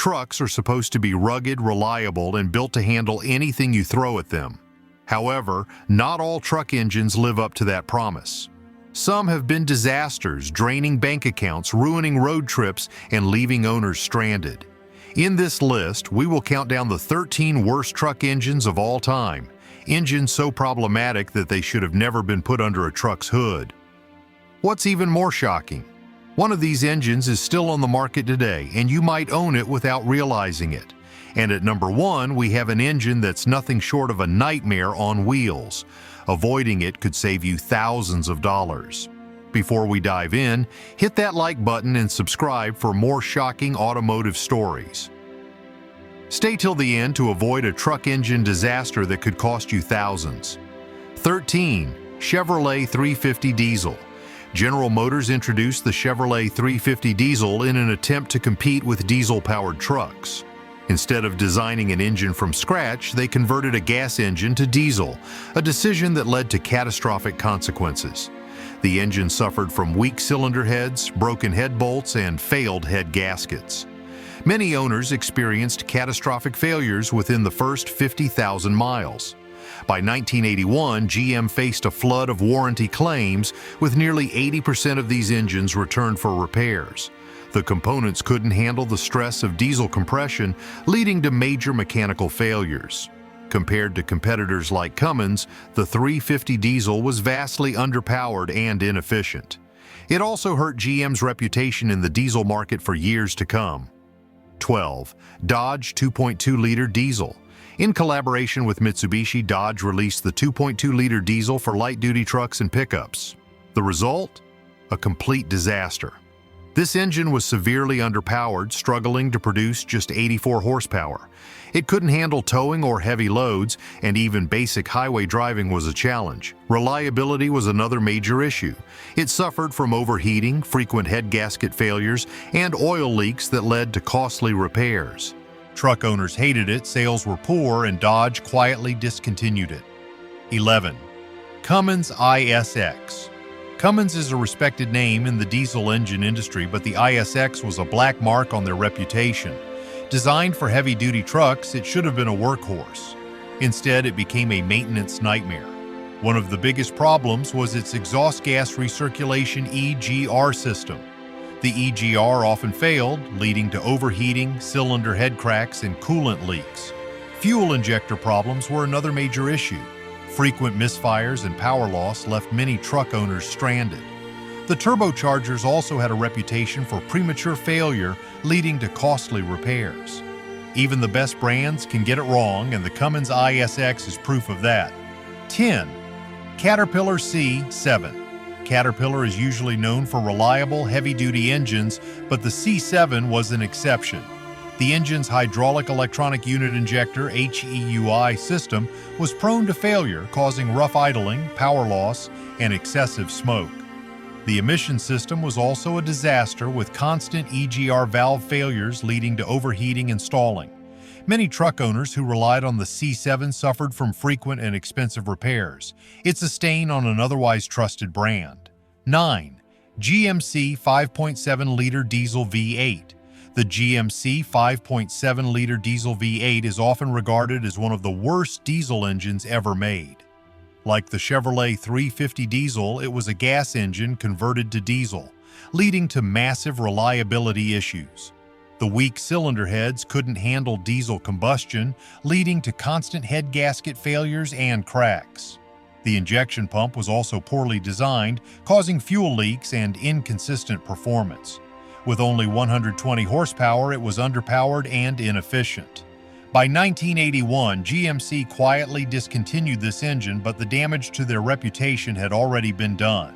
Trucks are supposed to be rugged, reliable, and built to handle anything you throw at them. However, not all truck engines live up to that promise. Some have been disasters, draining bank accounts, ruining road trips, and leaving owners stranded. In this list, we will count down the 13 worst truck engines of all time, engines so problematic that they should have never been put under a truck's hood. What's even more shocking? One of these engines is still on the market today, and you might own it without realizing it. And at number 1, we have an engine that's nothing short of a nightmare on wheels. Avoiding it could save you thousands of dollars. Before we dive in, hit that like button and subscribe for more shocking automotive stories. Stay till the end to avoid a truck engine disaster that could cost you thousands. 13. Chevrolet 350 Diesel. General Motors introduced the Chevrolet 350 Diesel in an attempt to compete with diesel-powered trucks. Instead of designing an engine from scratch, they converted a gas engine to diesel, a decision that led to catastrophic consequences. The engine suffered from weak cylinder heads, broken head bolts, and failed head gaskets. Many owners experienced catastrophic failures within the first 50,000 miles. By 1981, GM faced a flood of warranty claims, with nearly 80% of these engines returned for repairs. The components couldn't handle the stress of diesel compression, leading to major mechanical failures. Compared to competitors like Cummins, the 350 diesel was vastly underpowered and inefficient. It also hurt GM's reputation in the diesel market for years to come. 12. Dodge 2.2-liter diesel. In collaboration with Mitsubishi, Dodge released the 2.2-liter diesel for light-duty trucks and pickups. The result? A complete disaster. This engine was severely underpowered, struggling to produce just 84 horsepower. It couldn't handle towing or heavy loads, and even basic highway driving was a challenge. Reliability was another major issue. It suffered from overheating, frequent head gasket failures, and oil leaks that led to costly repairs. Truck owners hated it, sales were poor, and Dodge quietly discontinued it. 11. Cummins ISX. Cummins is a respected name in the diesel engine industry, but the ISX was a black mark on their reputation. Designed for heavy-duty trucks, it should have been a workhorse. Instead, it became a maintenance nightmare. One of the biggest problems was its exhaust gas recirculation EGR system. The EGR often failed, leading to overheating, cylinder head cracks, and coolant leaks. Fuel injector problems were another major issue. Frequent misfires and power loss left many truck owners stranded. The turbochargers also had a reputation for premature failure, leading to costly repairs. Even the best brands can get it wrong, and the Cummins ISX is proof of that. 10. Caterpillar C7. Caterpillar is usually known for reliable, heavy-duty engines, but the C7 was an exception. The engine's hydraulic electronic unit injector (HEUI) system was prone to failure, causing rough idling, power loss, and excessive smoke. The emission system was also a disaster, with constant EGR valve failures leading to overheating and stalling. Many truck owners who relied on the C7 suffered from frequent and expensive repairs. It's a stain on an otherwise trusted brand. 9. GMC 5.7-liter diesel V8. The GMC 5.7-liter diesel V8 is often regarded as one of the worst diesel engines ever made. Like the Chevrolet 350 diesel, it was a gas engine converted to diesel, leading to massive reliability issues. The weak cylinder heads couldn't handle diesel combustion, leading to constant head gasket failures and cracks. The injection pump was also poorly designed, causing fuel leaks and inconsistent performance. With only 120 horsepower, it was underpowered and inefficient. By 1981, GMC quietly discontinued this engine, but the damage to their reputation had already been done.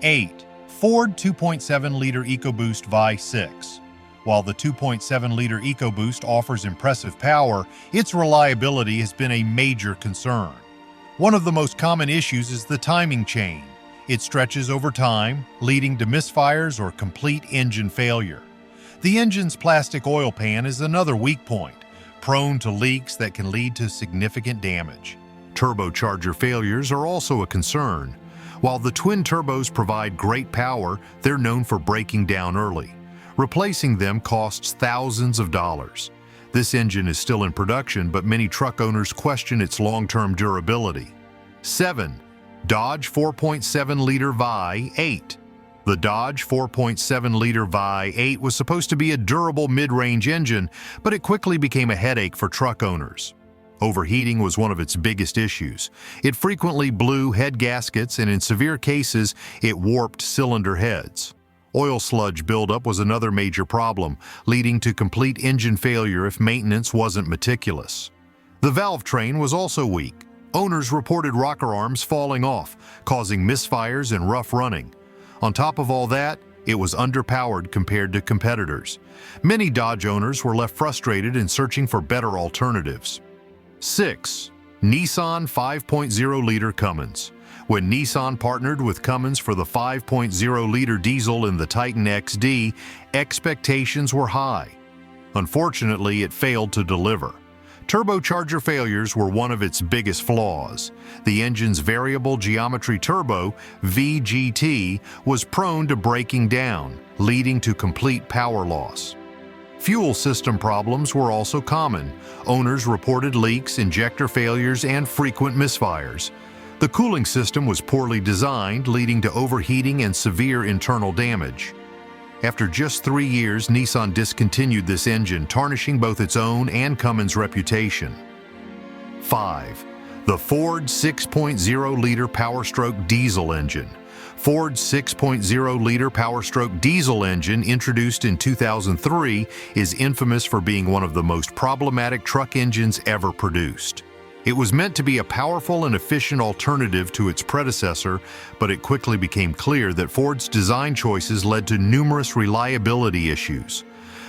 8. Ford 2.7-liter EcoBoost Vi6. While the 2.7-liter EcoBoost offers impressive power, its reliability has been a major concern. One of the most common issues is the timing chain. It stretches over time, leading to misfires or complete engine failure. The engine's plastic oil pan is another weak point, prone to leaks that can lead to significant damage. Turbocharger failures are also a concern. While the twin turbos provide great power, they're known for breaking down early. Replacing them costs thousands of dollars. This engine is still in production, but many truck owners question its long-term durability. 7. Dodge 4.7-liter Vi-8. The Dodge 4.7-liter Vi-8 was supposed to be a durable mid-range engine, but it quickly became a headache for truck owners. Overheating was one of its biggest issues. It frequently blew head gaskets, and in severe cases, it warped cylinder heads. Oil sludge buildup was another major problem, leading to complete engine failure if maintenance wasn't meticulous. The valve train was also weak. Owners reported rocker arms falling off, causing misfires and rough running. On top of all that, it was underpowered compared to competitors. Many Dodge owners were left frustrated and searching for better alternatives. 6. Nissan 5.0-liter Cummins. When Nissan partnered with Cummins for the 5.0-liter diesel in the Titan XD, expectations were high. Unfortunately, it failed to deliver. Turbocharger failures were one of its biggest flaws. The engine's variable geometry turbo, VGT, was prone to breaking down, leading to complete power loss. Fuel system problems were also common. Owners reported leaks, injector failures, and frequent misfires. The cooling system was poorly designed, leading to overheating and severe internal damage. After just 3 years, Nissan discontinued this engine, tarnishing both its own and Cummins' reputation. 5. The Ford 6.0-liter Powerstroke diesel engine. Ford's 6.0-liter Powerstroke diesel engine, introduced in 2003, is infamous for being one of the most problematic truck engines ever produced. It was meant to be a powerful and efficient alternative to its predecessor, but it quickly became clear that Ford's design choices led to numerous reliability issues.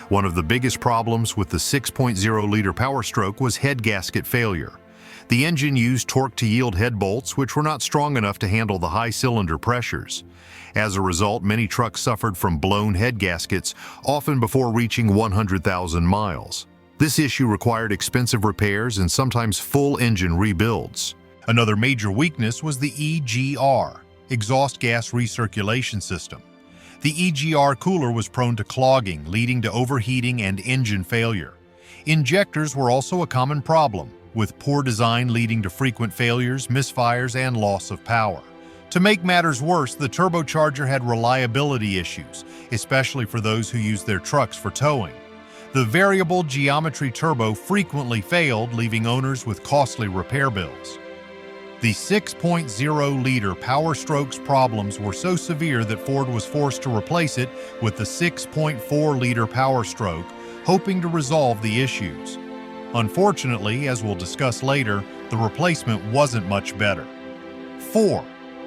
One of the biggest problems with the 6.0-liter Powerstroke was head gasket failure. The engine used torque-to-yield head bolts, which were not strong enough to handle the high cylinder pressures. As a result, many trucks suffered from blown head gaskets, often before reaching 100,000 miles. This issue required expensive repairs and sometimes full engine rebuilds. Another major weakness was the EGR, exhaust gas recirculation system. The EGR cooler was prone to clogging, leading to overheating and engine failure. Injectors were also a common problem, with poor design leading to frequent failures, misfires, and loss of power. To make matters worse, the turbocharger had reliability issues, especially for those who used their trucks for towing. The variable geometry turbo frequently failed, leaving owners with costly repair bills. The 6.0-liter Powerstroke's problems were so severe that Ford was forced to replace it with the 6.4-liter Powerstroke, hoping to resolve the issues. Unfortunately, as we'll discuss later, the replacement wasn't much better. 4.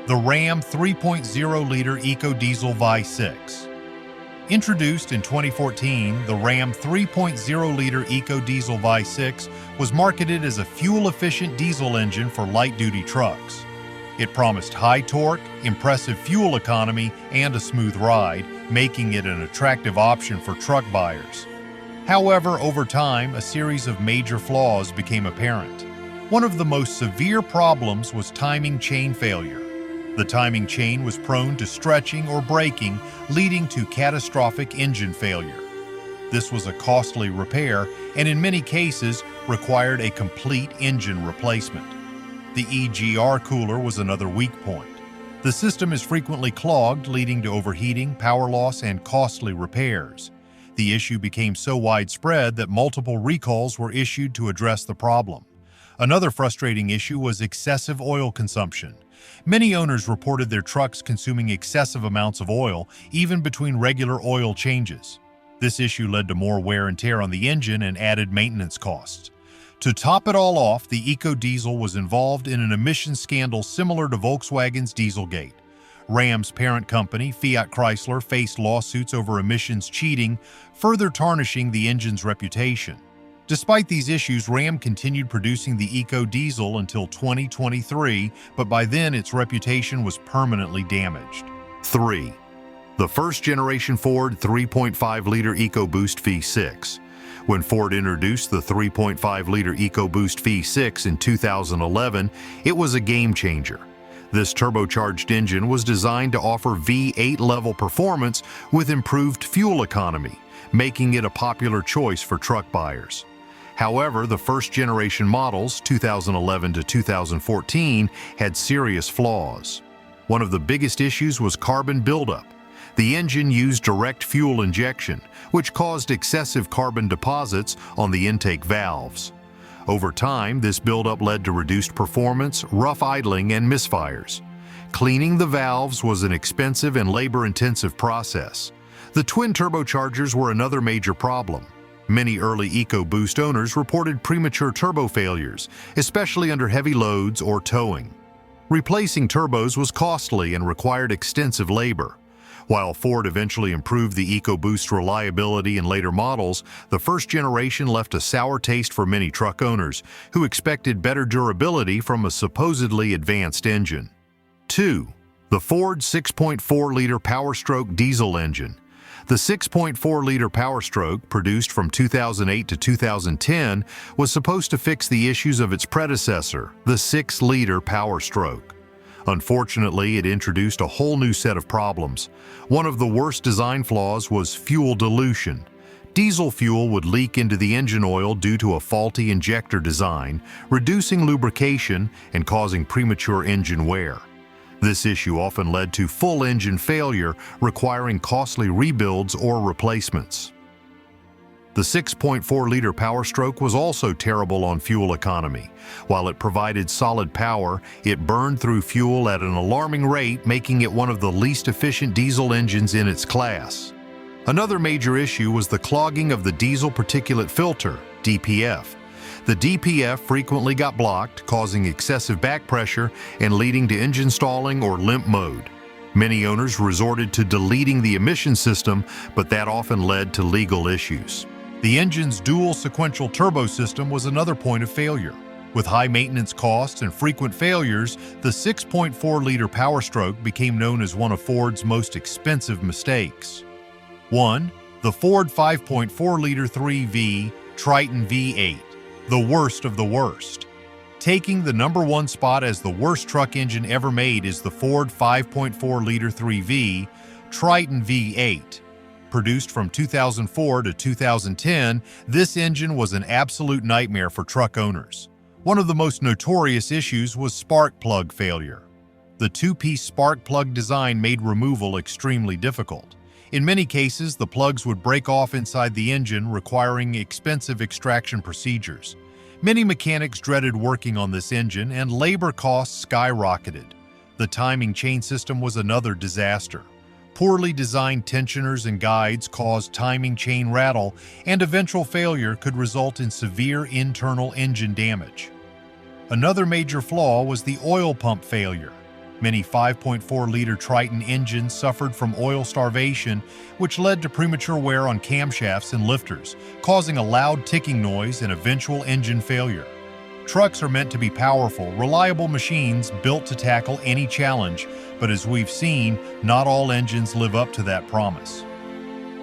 The Ram 3.0-liter EcoDiesel Vi-6. Introduced in 2014, the Ram 3.0-liter EcoDiesel Vi-6 was marketed as a fuel-efficient diesel engine for light-duty trucks. It promised high torque, impressive fuel economy, and a smooth ride, making it an attractive option for truck buyers. However, over time, a series of major flaws became apparent. One of the most severe problems was timing chain failure. The timing chain was prone to stretching or breaking, leading to catastrophic engine failure. This was a costly repair and in many cases required a complete engine replacement. The EGR cooler was another weak point. The system is frequently clogged, leading to overheating, power loss, and costly repairs. The issue became so widespread that multiple recalls were issued to address the problem. Another frustrating issue was excessive oil consumption. Many owners reported their trucks consuming excessive amounts of oil, even between regular oil changes. This issue led to more wear and tear on the engine and added maintenance costs. To top it all off, the EcoDiesel was involved in an emissions scandal similar to Volkswagen's Dieselgate. Ram's parent company, Fiat Chrysler, faced lawsuits over emissions cheating, further tarnishing the engine's reputation. Despite these issues, Ram continued producing the EcoDiesel until 2023, but by then its reputation was permanently damaged. 3. The first-generation Ford 3.5-liter EcoBoost V6. When Ford introduced the 3.5-liter EcoBoost V6 in 2011, it was a game-changer. This turbocharged engine was designed to offer V8 level performance with improved fuel economy, making it a popular choice for truck buyers. However, the first-generation models, 2011 to 2014, had serious flaws. One of the biggest issues was carbon buildup. The engine used direct fuel injection, which caused excessive carbon deposits on the intake valves. Over time, this buildup led to reduced performance, rough idling, and misfires. Cleaning the valves was an expensive and labor-intensive process. The twin turbochargers were another major problem. Many early EcoBoost owners reported premature turbo failures, especially under heavy loads or towing. Replacing turbos was costly and required extensive labor. While Ford eventually improved the EcoBoost reliability in later models, the first generation left a sour taste for many truck owners, who expected better durability from a supposedly advanced engine. 2. The Ford 6.4-liter Powerstroke diesel engine. The 6.4-liter Powerstroke, produced from 2008 to 2010, was supposed to fix the issues of its predecessor, the 6-liter Powerstroke. Unfortunately, it introduced a whole new set of problems. One of the worst design flaws was fuel dilution. Diesel fuel would leak into the engine oil due to a faulty injector design, reducing lubrication and causing premature engine wear. This issue often led to full engine failure, requiring costly rebuilds or replacements. The 6.4-liter Powerstroke was also terrible on fuel economy. While it provided solid power, it burned through fuel at an alarming rate, making it one of the least efficient diesel engines in its class. Another major issue was the clogging of the diesel particulate filter, DPF. The DPF frequently got blocked, causing excessive back pressure and leading to engine stalling or limp mode. Many owners resorted to deleting the emission system, but that often led to legal issues. The engine's dual sequential turbo system was another point of failure. With high maintenance costs and frequent failures, the 6.4-liter Powerstroke became known as one of Ford's most expensive mistakes. 1. The Ford 5.4-liter 3V Triton V8, the worst of the worst. Taking the #1 spot as the worst truck engine ever made is the Ford 5.4-liter 3V Triton V8. Produced from 2004 to 2010, this engine was an absolute nightmare for truck owners. One of the most notorious issues was spark plug failure. The two-piece spark plug design made removal extremely difficult. In many cases, the plugs would break off inside the engine, requiring expensive extraction procedures. Many mechanics dreaded working on this engine, and labor costs skyrocketed. The timing chain system was another disaster. Poorly designed tensioners and guides caused timing chain rattle, and eventual failure could result in severe internal engine damage. Another major flaw was the oil pump failure. Many 5.4-liter Triton engines suffered from oil starvation, which led to premature wear on camshafts and lifters, causing a loud ticking noise and eventual engine failure. Trucks are meant to be powerful, reliable machines built to tackle any challenge, but as we've seen, not all engines live up to that promise.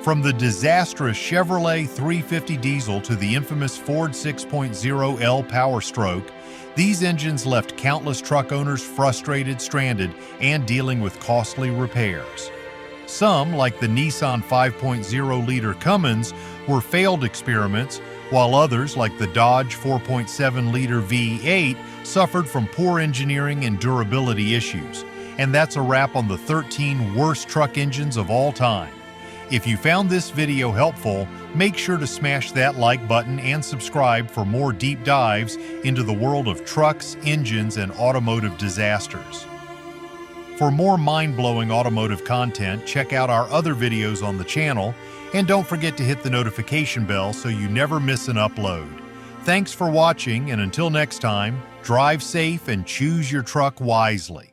From the disastrous Chevrolet 350 diesel to the infamous Ford 6.0L Powerstroke, these engines left countless truck owners frustrated, stranded, and dealing with costly repairs. Some, like the Nissan 5.0-liter Cummins, were failed experiments, while others, like the Dodge 4.7-liter V8, suffered from poor engineering and durability issues. And that's a wrap on the 13 worst truck engines of all time. If you found this video helpful, make sure to smash that like button and subscribe for more deep dives into the world of trucks, engines, and automotive disasters. For more mind-blowing automotive content, check out our other videos on the channel, and don't forget to hit the notification bell so you never miss an upload. Thanks for watching, and until next time, drive safe and choose your truck wisely.